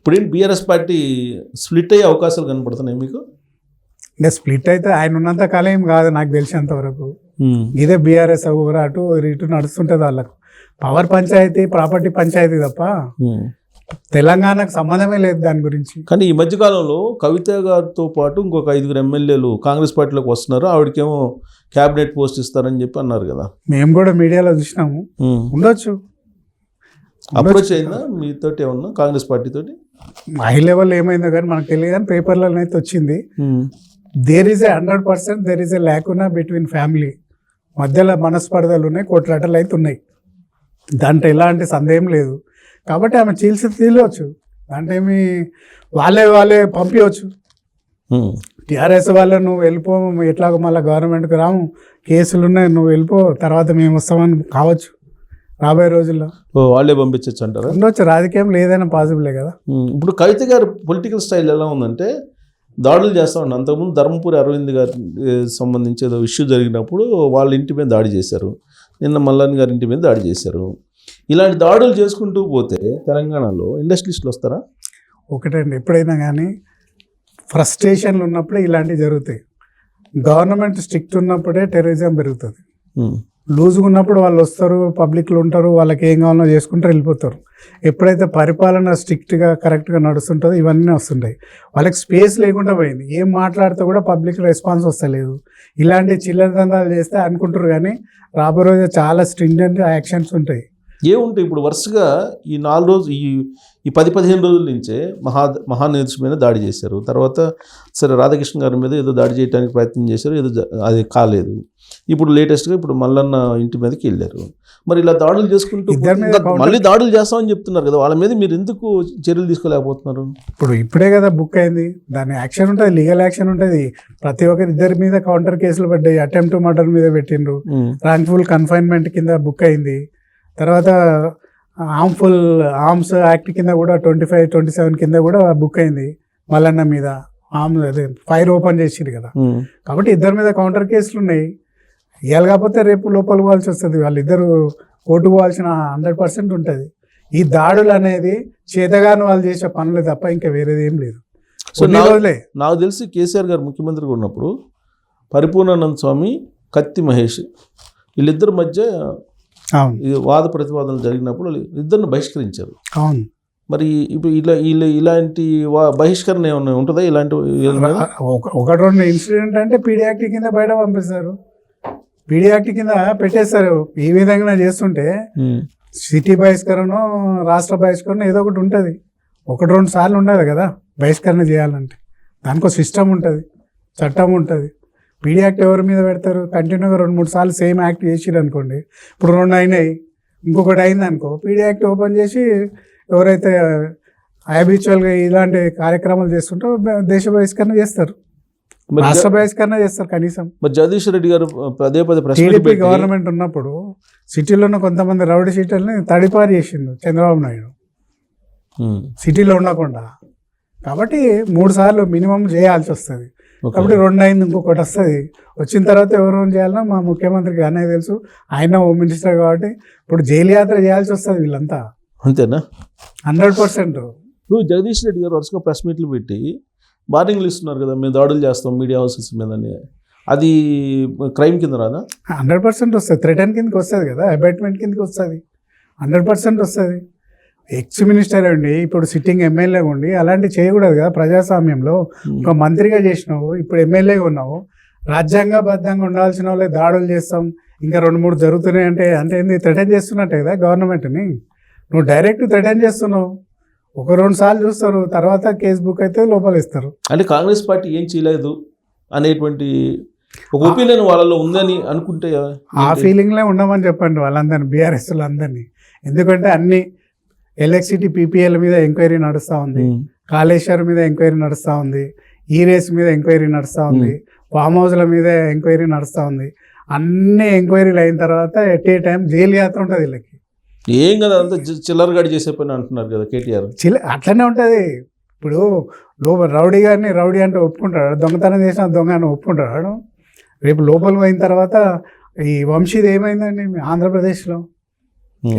ఇప్పుడేంటి BRS party split అయ్యే అవకాశాలు కనపడుతున్నాయి మీకు? ఇంకా స్ప్లిట్ అయితే ఆయన ఉన్నంత కాలం ఏం కాదు నాకు తెలిసినంత వరకు. ఇదే బీఆర్ఎస్ కూడా అటు ఇటు నడుస్తుంటుంది వాళ్ళకు. పవర్ పంచాయతీ, ప్రాపర్టీ పంచాయతీ తప్ప తెలంగాణకు సంబంధమే లేదు దాని గురించి. కానీ ఈ మధ్యకాలంలో కవిత గారితో పాటు ఇంకొక 5 ఎమ్మెల్యేలు కాంగ్రెస్ పార్టీలోకి వస్తున్నారు. ఆవిడకేమో క్యాబినెట్ పోస్ట్ ఇస్తారని చెప్పి అన్నారు కదా. మేము కూడా మీడియాలో చూసినాము. ఉండొచ్చు. అప్రోచ్ అయిందా మీతోటి ఏమన్నా కాంగ్రెస్ పార్టీ తోటి? హై లెవెల్ ఏమైందో కానీ మనకు తెలియదు, కానీ పేపర్లలో అయితే వచ్చింది. There is 100% there is a lacuna between family. మధ్యలో మనస్పర్ధలు ఉన్నాయి, కొట్లాటలు అయితే ఉన్నాయి. దాంట్లో ఎలాంటి సందేహం లేదు. కాబట్టి ఆమె తీయవచ్చు. దాంట్లో ఏమి వాళ్ళే పంపించవచ్చు. టీఆర్ఎస్ వాళ్ళ నువ్వు వెళ్ళిపో, ఎట్లాగో మళ్ళీ గవర్నమెంట్కి రాము, కేసులు ఉన్నాయి, నువ్వు వెళ్ళిపో, తర్వాత మేము వస్తామని కావచ్చు రాబోయే రోజుల్లో. వాళ్ళే పంపించవచ్చు అంటారా? ఉండొచ్చు. రాజకీయం లేదైనా పాసిబులే కదా. ఇప్పుడు కవిత గారు పొలిటికల్ స్టైల్ ఎలా ఉందంటే దాడులు చేస్తూ ఉన్నాను. అంతకుముందు ధర్మపురి అరవింద్ గారికి సంబంధించి ఏదో ఇష్యూ జరిగినప్పుడు వాళ్ళ ఇంటి మీద దాడి చేశారు. నిన్న మల్లాన్ గారి ఇంటి మీద దాడి చేశారు. ఇలాంటి దాడులు చేసుకుంటూ పోతే తెలంగాణలో ఇండస్ట్రియలిస్టులు వస్తారా? ఒకటండి, ఎప్పుడైనా కానీ ఫ్రస్ట్రేషన్లు ఉన్నప్పుడే ఇలాంటివి జరుగుతాయి. గవర్నమెంట్ స్ట్రిక్ట్ ఉన్నప్పుడే టెర్రరిజం పెరుగుతుంది. లూజ్గా ఉన్నప్పుడు వాళ్ళు వస్తారు, పబ్లిక్లో ఉంటారు, వాళ్ళకి ఏం కావాలో చేసుకుంటారు, వెళ్ళిపోతారు. ఎప్పుడైతే పరిపాలన స్ట్రిక్ట్గా కరెక్ట్గా నడుస్తుంటుందో ఇవన్నీ వస్తుంటాయి. వాళ్ళకి స్పేస్ లేకుండా పోయింది. ఏం మాట్లాడితే కూడా పబ్లిక్ రెస్పాన్స్ వస్తలేదు. ఇలాంటి చిల్లర దందాలు చేస్తే అనుకుంటారు, కానీ రాబోయే రోజు చాలా స్ట్రింజెంట్ యాక్షన్స్ ఉంటాయి. ఏముంటాయి? ఇప్పుడు వరుసగా ఈ 4 రోజులు ఈ 10-15 రోజుల నుంచే మహానిర్దేశం మీద దాడి చేశారు. తర్వాత సరే రాధాకృష్ణ గారి మీద ఏదో దాడి చేయడానికి ప్రయత్నం చేశారు, ఏదో అది కాలేదు. ఇప్పుడు లేటెస్ట్గా ఇప్పుడు మల్లన్న ఇంటి మీదకి వెళ్ళారు. మరి ఇలా దాడులు చేసుకుంటూ మళ్ళీ దాడులు చేస్తామని చెప్తున్నారు కదా, వాళ్ళ మీద మీరు ఎందుకు చర్యలు తీసుకోలేకపోతున్నారు? ఇప్పుడే కదా బుక్ అయింది, దాని యాక్షన్ ఉంటుంది, లీగల్ యాక్షన్ ఉంటుంది. ప్రతి ఒక్కరి ఇద్దరి మీద కౌంటర్ కేసులు పడ్డాయి. అటెంప్ట్ మర్డర్ మీద పెట్టిండ్రు, రాంగ్ఫుల్ కన్ఫైన్మెంట్ కింద బుక్ అయింది. తర్వాత హార్మ్ఫుల్ ఆర్మ్స్ యాక్ట్ కింద కూడా 25-27 కింద కూడా బుక్ అయింది. మల్లన్న మీద ఫైర్ ఓపెన్ చేసిరు కదా. కాబట్టి ఇద్దరి మీద కౌంటర్ కేసులు ఉన్నాయి. ఇవాళ కాకపోతే రేపు లోపల పోవాల్సి వస్తుంది. వాళ్ళిద్దరు కోర్టు పోవాల్సిన 100% ఉంటుంది. ఈ దాడులు అనేది చేతగాని వాళ్ళు చేసే పనులు తప్ప ఇంకా వేరేది ఏం లేదు. సో నాకు తెలిసి కేసీఆర్ గారు ముఖ్యమంత్రిగా ఉన్నప్పుడు పరిపూర్ణానంద స్వామి, కత్తి మహేష్ వీళ్ళిద్దరి మధ్య వాద ప్రతివాదనలు జరిగినప్పుడు ఇద్దరిని బహిష్కరించారు. అవును. మరి ఇప్పుడు ఇలాంటి బహిష్కరణ ఏమన్నా ఉంటుందా? ఇలాంటి 1-2 ఇన్సిడెంట్ అంటే పీడీ యాక్ట్ కింద బయట పంపిస్తారు, పీడీ యాక్ట్ కింద పెట్టేస్తారు. ఈ విధంగా చేస్తుంటే సిటీ బహిష్కరణ, రాష్ట్ర బహిష్కరణ ఏదో ఒకటి ఉంటుంది. 1-2 సార్లు ఉండదు కదా బహిష్కరణ చేయాలంటే. దానికో సిస్టమ్ ఉంటుంది, చట్టం ఉంటుంది. పీడీ యాక్ట్ ఎవరి మీద పెడతారు? కంటిన్యూగా 2-3 సార్లు సేమ్ యాక్ట్ చేసిరు అనుకోండి. ఇప్పుడు 2 అయినాయి, ఇంకొకటి అయింది అనుకో, పీడీ యాక్ట్ ఓపెన్ చేసి ఎవరైతే హ్యాబిచువల్గా ఇలాంటి కార్యక్రమాలు చేస్తుంటో దేశ బహిష్కరణ చేస్తారు, రాష్ట్ర బహిష్కరణ చేస్తారు కనీసం. జగదీష్ రెడ్డి గారు టీడీపీ గవర్నమెంట్ ఉన్నప్పుడు సిటీలో కొంతమంది రౌడీ షీటర్ని తడిపారు చేసిండు చంద్రబాబు నాయుడు, సిటీలో ఉండకుండా. కాబట్టి 3 సార్లు మినిమం చేయాల్సి వస్తుంది. కాబట్టి 2 అయింది, ఇంకొకటి వస్తుంది. వచ్చిన తర్వాత ఎవరు చేయాలన్నా మా ముఖ్యమంత్రికి అనే తెలుసు, ఆయన హోమ్ మినిస్టర్ కాబట్టి ఇప్పుడు జైలు యాత్ర చేయాల్సి వస్తుంది వీళ్ళంతా. అంతేనా? 100%. ఇప్పుడు జగదీష్ రెడ్డి గారు వరుసగా ప్రెస్ మీట్లు పెట్టి వార్నింగ్లు ఇస్తున్నారు కదా, మేము దాడులు చేస్తాం మీడియా హౌసెస్ మీద, అది క్రైమ్ కింద రాదా? 100% వస్తుంది. థ్రెటన్ కిందకి వస్తుంది కదా, అబైట్మెంట్ కిందకి వస్తుంది. 100% వస్తుంది. ఎక్స్ మినిస్టర్ అండి, ఇప్పుడు సిట్టింగ్ ఎమ్మెల్యే ఉండి అలాంటివి చేయకూడదు కదా ప్రజాస్వామ్యంలో. ఒక మంత్రిగా చేసినావు, ఇప్పుడు ఎమ్మెల్యేగా ఉన్నావు, రాజ్యాంగబద్ధంగా ఉండాల్సిన వాళ్ళే దాడులు చేస్తాం, ఇంకా 2-3 జరుగుతున్నాయి అంటే ఏంది? థ్రెటన్ చేస్తున్నట్టే కదా గవర్నమెంట్ని. నువ్వు డైరెక్ట్ థ్రెటన్ చేస్తున్నావు. 1-2 సార్లు చూస్తారు, తర్వాత కేసు బుక్ అయితే లోపల ఇస్తారు. అంటే కాంగ్రెస్ పార్టీ ఏం చేయలేదు అనేటువంటి ఒక ఒపీనియన్ వాళ్ళలో ఉందని అనుకుంటే ఆ ఫీలింగ్లే ఉండమని చెప్పండి వాళ్ళందరినీ, బీఆర్ఎస్ వాళ్ళందరినీ. ఎందుకంటే అన్ని ఎలక్ట్రిసిటీ పీపీఎల్ మీద ఎంక్వైరీ నడుస్తూ ఉంది, కాళేశ్వరం మీద ఎంక్వైరీ నడుస్తూ ఉంది, ఈ రేస్ మీద ఎంక్వైరీ నడుస్తూ ఉంది, ఫామ్ హౌస్ల మీద ఎంక్వైరీ నడుస్తూ ఉంది. అన్ని ఎంక్వైరీలు అయిన తర్వాత ఎట్ ఏ టైం జైలు యాత్ర ఉంటుంది వీళ్ళకి. ఏం కదా అంతా చిల్లరగాడి చేసే పని అంటున్నారు కదా కేటీఆర్. అట్లనే ఉంటుంది. ఇప్పుడు రౌడీ గారిని రౌడీ అంటే ఒప్పుకుంటాడు, దొంగతనం చేసిన దొంగ అని ఒప్పుకుంటాడు. రేపు లోపల పోయిన తర్వాత ఈ వంశీది ఏమైందండి ఆంధ్రప్రదేశ్లో?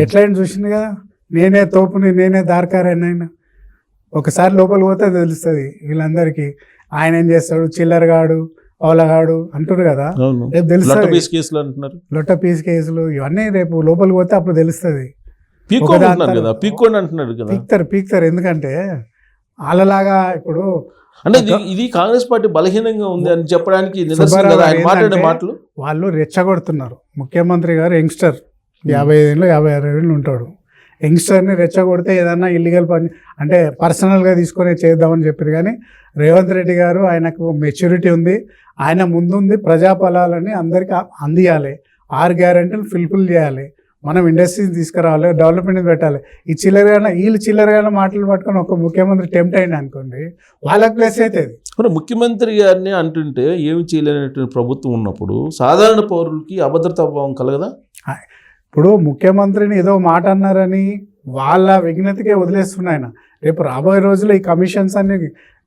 ఎట్లయినా చూసింది కదా, నేనే తోపుని, నేనే దార్కారని. ఒకసారి లోపలికి పోతే తెలుస్తుంది వీళ్ళందరికీ. ఆయన ఏం చేస్తాడు, చిల్లరగాడు, అవలగాడు అంటారు కదా, రేపు తెలుస్తుంది. కేసులు అంటున్నారు, లొట్ట పీస్ కేసులు ఇవన్నీ రేపు లోపలికి పోతే అప్పుడు తెలుస్తుంది. పీక్తారు. ఎందుకంటే వాళ్ళలాగా ఇప్పుడు అంటే ఇది కాంగ్రెస్ పార్టీ బలహీనంగా ఉంది అని చెప్పడానికి మాటలు వాళ్ళు రెచ్చగొడుతున్నారు. ముఖ్యమంత్రి గారు యంగ్స్టర్, 55 ఏళ్ళు 56 ఏళ్ళు ఉంటాడు. యంగ్స్టర్ని రెచ్చగొడితే ఏదన్నా ఇల్లీగల్ పని అంటే పర్సనల్గా తీసుకొని చేద్దామని చెప్పారు. కానీ రేవంత్ రెడ్డి గారు ఆయనకు మెచ్యూరిటీ ఉంది, ఆయన ముందుంది ప్రజాఫలాలని అందరికీ అందియాలి, 6 గ్యారెంటీలు ఫుల్ఫిల్ చేయాలి, మనం ఇండస్ట్రీని తీసుకురావాలి, డెవలప్మెంట్ పెట్టాలి. వీళ్ళు చిల్లరగానే మాటలు పట్టుకొని ఒక ముఖ్యమంత్రి టెంప్ట్ అయింది అనుకోండి, వాళ్ళకి ప్లేస్ అవుతుంది. మరి ముఖ్యమంత్రి గారిని అంటుంటే ఏమి చేయలేనటువంటి ప్రభుత్వం ఉన్నప్పుడు సాధారణ పౌరులకి అభద్రతా భావం కలగదా? ఇప్పుడు ముఖ్యమంత్రిని ఏదో మాట అన్నారని వాళ్ళ విఘ్నతకే వదిలేస్తున్నా ఆయన. రేపు రాబోయే రోజుల్లో ఈ కమిషన్స్ అన్ని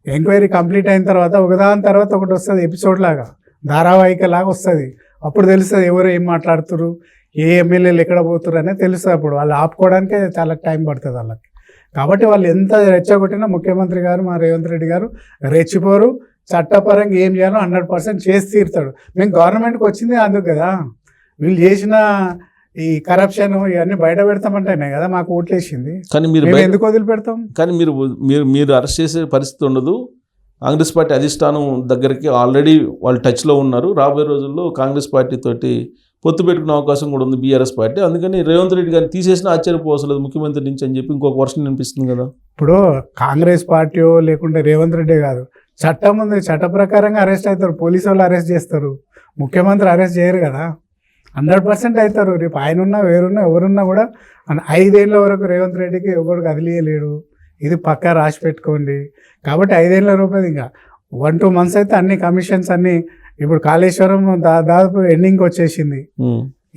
ఎంక్వైరీ కంప్లీట్ అయిన తర్వాత ఒకదాని తర్వాత ఒకటి వస్తుంది, ఎపిసోడ్ లాగా, ధారావాహిక లాగా వస్తుంది. అప్పుడు తెలుస్తుంది ఎవరు ఏం మాట్లాడుతున్నారు, ఏ ఎమ్మెల్యేలు ఎక్కడ పోతున్నారు అనేది తెలుస్తుంది. అప్పుడు వాళ్ళు ఆపుకోవడానికే చాలా టైం పడుతుంది వాళ్ళకి. కాబట్టి వాళ్ళు ఎంత రెచ్చగొట్టినా ముఖ్యమంత్రి గారు మా రేవంత్ రెడ్డి గారు రెచ్చిపోరు. చట్టపరంగా ఏం చేయాలో 100% చేసి తీరుతాడు. మేము గవర్నమెంట్కి వచ్చింది అందుకు కదా, వీళ్ళు చేసిన ఈ కరప్షన్ ఇవన్నీ బయట పెడతామంటేనే కదా మాకు ఓట్లేసింది. కానీ మీరు ఎందుకు వదిలిపెడతాం? కానీ మీరు అరెస్ట్ చేసే పరిస్థితి ఉండదు. కాంగ్రెస్ పార్టీ అధిష్టానం దగ్గరికి ఆల్రెడీ వాళ్ళు టచ్లో ఉన్నారు. రాబోయే రోజుల్లో కాంగ్రెస్ పార్టీ తోటి పొత్తు పెట్టుకునే అవకాశం కూడా ఉంది బీఆర్ఎస్ పార్టీ. అందుకని రేవంత్ రెడ్డి గారిని తీసేసిన ఆశ్చర్యపోవసలేదు ముఖ్యమంత్రి నుంచి అని చెప్పి ఇంకొక వర్షన్ అనిపిస్తుంది కదా. ఇప్పుడు కాంగ్రెస్ పార్టీ లేకుంటే రేవంత్ రెడ్డి కాదు, చట్టం ఉంది, చట్ట ప్రకారంగా అరెస్ట్ అవుతారు. పోలీసు వాళ్ళు అరెస్ట్ చేస్తారు, ముఖ్యమంత్రి అరెస్ట్ చేయరు కదా. 100% అవుతారు. రేపు ఆయన ఉన్నా వేరున్నా ఎవరున్నా కూడా 5 ఏళ్ళ వరకు రేవంత్ రెడ్డికి ఎవరు కదిలియలేడు. ఇది పక్కా రాసి పెట్టుకోండి. కాబట్టి 5 ఏళ్ళ రూపాయలు ఇంకా 1-2 months అయితే అన్ని కమిషన్స్ అన్ని ఇప్పుడు కాళేశ్వరం దాదాపు ఎండింగ్కి వచ్చేసింది.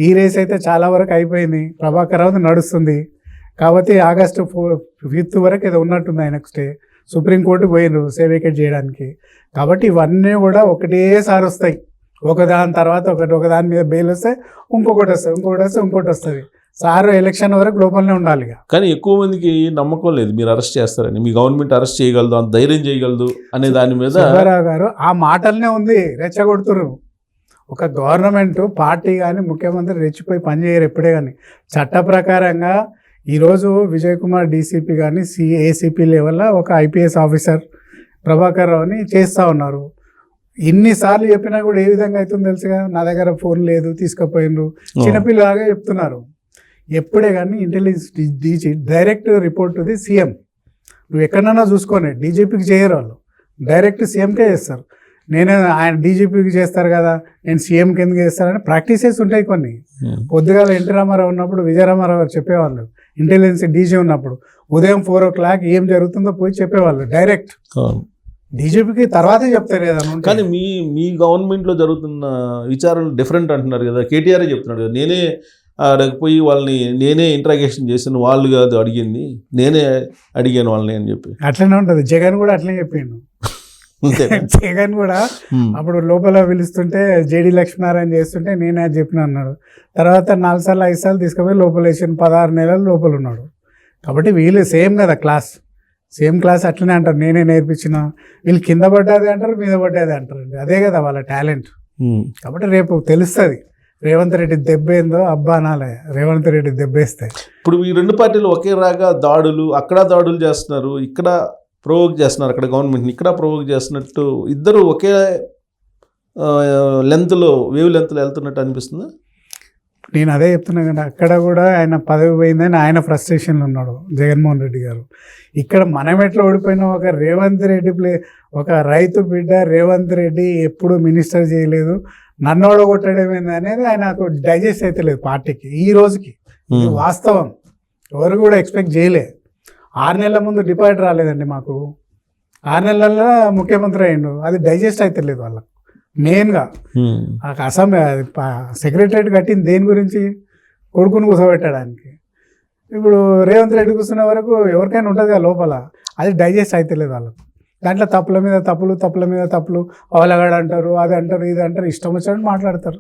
ఈ రేస్ అయితే చాలా వరకు అయిపోయింది. ప్రభాకర్ రావు నడుస్తుంది కాబట్టి August 5th వరకు ఏదో ఉన్నట్టుంది ఆయనకు స్టే. సుప్రీంకోర్టుకు పోయినారు స్టే వేకేట్ చేయడానికి. కాబట్టి ఇవన్నీ కూడా ఒకటేసారి వస్తాయి, ఒకదాని తర్వాత ఒకదాని మీద బెయిల్ వస్తే ఇంకొకటి వస్తుంది. సార్ ఎలక్షన్ వరకు లోపలనే ఉండాలి. కానీ ఎక్కువ మందికి నమ్మకం లేదు మీరు అరెస్ట్ చేస్తారని, మీ గవర్నమెంట్ అరెస్ట్ చేయగలదు, అంత ధైర్యం చేయగలదు అనే దాని మీద సుబ్బారావు గారు ఆ మాటలనే ఉంది, రెచ్చగొడుతున్నారు. ఒక గవర్నమెంట్ పార్టీ కానీ ముఖ్యమంత్రి రెచ్చిపోయి పనిచేయరు ఎప్పుడే. కానీ చట్ట ప్రకారంగా ఈరోజు విజయ్ కుమార్ డీసీపీ కానీ ఏసీపీ లెవెల్లో ఒక ఐపీఎస్ ఆఫీసర్ ప్రభాకర్ రావుని చేస్తూ ఉన్నారు. ఇన్నిసార్లు చెప్పినా కూడా ఏ విధంగా అవుతుందో తెలుసుగా. నా దగ్గర ఫోన్ లేదు, తీసుకుపోయినరు, చిన్నపిల్లలాగా చెప్తున్నారు. ఎప్పుడే కానీ intelligence DG direct report the CM. నువ్వు ఎక్కడన్నా చూసుకొని డీజీపీకి చేయరు, వాళ్ళు డైరెక్ట్ సీఎంకే చేస్తారు. ఆయన డీజీపీకి చేస్తారు కదా, నేను సీఎంకి ఎందుకు చేస్తారని ప్రాక్టీసెస్ ఉంటాయి కొన్ని. పొద్దుగాల ఎన్టీ రామారావు ఉన్నప్పుడు విజయరామారావు గారు చెప్పేవాళ్ళు, ఇంటెలిజెన్స్ డీజీ ఉన్నప్పుడు ఉదయం 4 o'clock ఏం జరుగుతుందో పోయి చెప్పేవాళ్ళు డైరెక్ట్. డీజీపీకి తర్వాతే చెప్తారు కదా. కానీ మీ గవర్నమెంట్లో జరుగుతున్న విచారణలు డిఫరెంట్ అంటున్నారు కదా. కేటీఆర్ చెప్తున్నాడు కదా, నేనే పోయి వాళ్ళని నేనే ఇంట్రాగేషన్ చేసాను, వాళ్ళు కాదు అడిగింది, నేనే అడిగాను వాళ్ళని అని చెప్పి. అట్లనే ఉంటుంది. జగన్ కూడా అట్లనే చెప్పిండు. జగన్ కూడా అప్పుడు లోపల పిలుస్తుంటే జేడీ లక్ష్మీనారాయణ చేస్తుంటే నేనే అది చెప్పిన అన్నాడు. తర్వాత 4 సార్లు 5 సార్లు తీసుకుపోయి లోపల వేసిన 16 నెలలు లోపల ఉన్నాడు. కాబట్టి వీళ్ళు సేమ్ కదా సేమ్ క్లాస్ అట్లనే అంటారు, నేనే నేర్పించిన. వీళ్ళు కింద పడ్డది అంటారు, మీద పడ్డది అంటారు. అదే కదా వాళ్ళ టాలెంట్. కాబట్టి రేపు తెలుస్తుంది రేవంత్ రెడ్డి దెబ్బేందో. అబ్బా అనాలే రేవంత్ రెడ్డి దెబ్బేస్తే. ఇప్పుడు ఈ రెండు పార్టీలు ఒకే రాగా దాడులు, అక్కడ దాడులు చేస్తున్నారు, ఇక్కడ ప్రొవోక్ చేస్తున్నారు, అక్కడ గవర్నమెంట్ని ఇక్కడ ప్రొవోక్ చేస్తున్నట్టు, ఇద్దరు ఒకే వేవ్ లెంత్లో వెళ్తున్నట్టు అనిపిస్తుంది. నేను అదే చెప్తున్నా కదా, అక్కడ కూడా ఆయన పదవి పోయిందని ఆయన ఫ్రస్ట్రేషన్లో ఉన్నాడు జగన్మోహన్ రెడ్డి గారు. ఇక్కడ మనం ఎట్లా ఓడిపోయినా ఒక రేవంత్ రెడ్డి ఒక రైతు బిడ్డ రేవంత్ రెడ్డి ఎప్పుడు మినిస్టర్ చేయలేదు, నన్ను ఓడగొట్టడం అనేది ఆయనకు డైజెస్ట్ అయితే లేదు పార్టీకి ఈ రోజుకి. వాస్తవం, ఎవరు కూడా ఎక్స్పెక్ట్ చేయలే. 6 నెలల ముందు డిపాజిట్ రాలేదండి మాకు, 6 నెలల్లో ముఖ్యమంత్రి అయ్యిండు, అది డైజెస్ట్ అయితే లేదు వాళ్ళకు. మెయిన్గా అసెంబ్లీ సెక్రటరేట్ కట్టింది దేని గురించి? కొడుకుని కూర్చోబెట్టడానికి. ఇప్పుడు రేవంత్ రెడ్డి కూర్చున్న వరకు ఎవరికైనా ఉంటుంది కదా లోపల, అది డైజెస్ట్ అయితే లేదు వాళ్ళకు. దాంట్లో తప్పుల మీద తప్పులు, తప్పుల మీద తప్పులు, అవలగాడు అంటారు, అది అంటారు, ఇది అంటారు, ఇష్టం వచ్చినట్టు మాట్లాడతారు.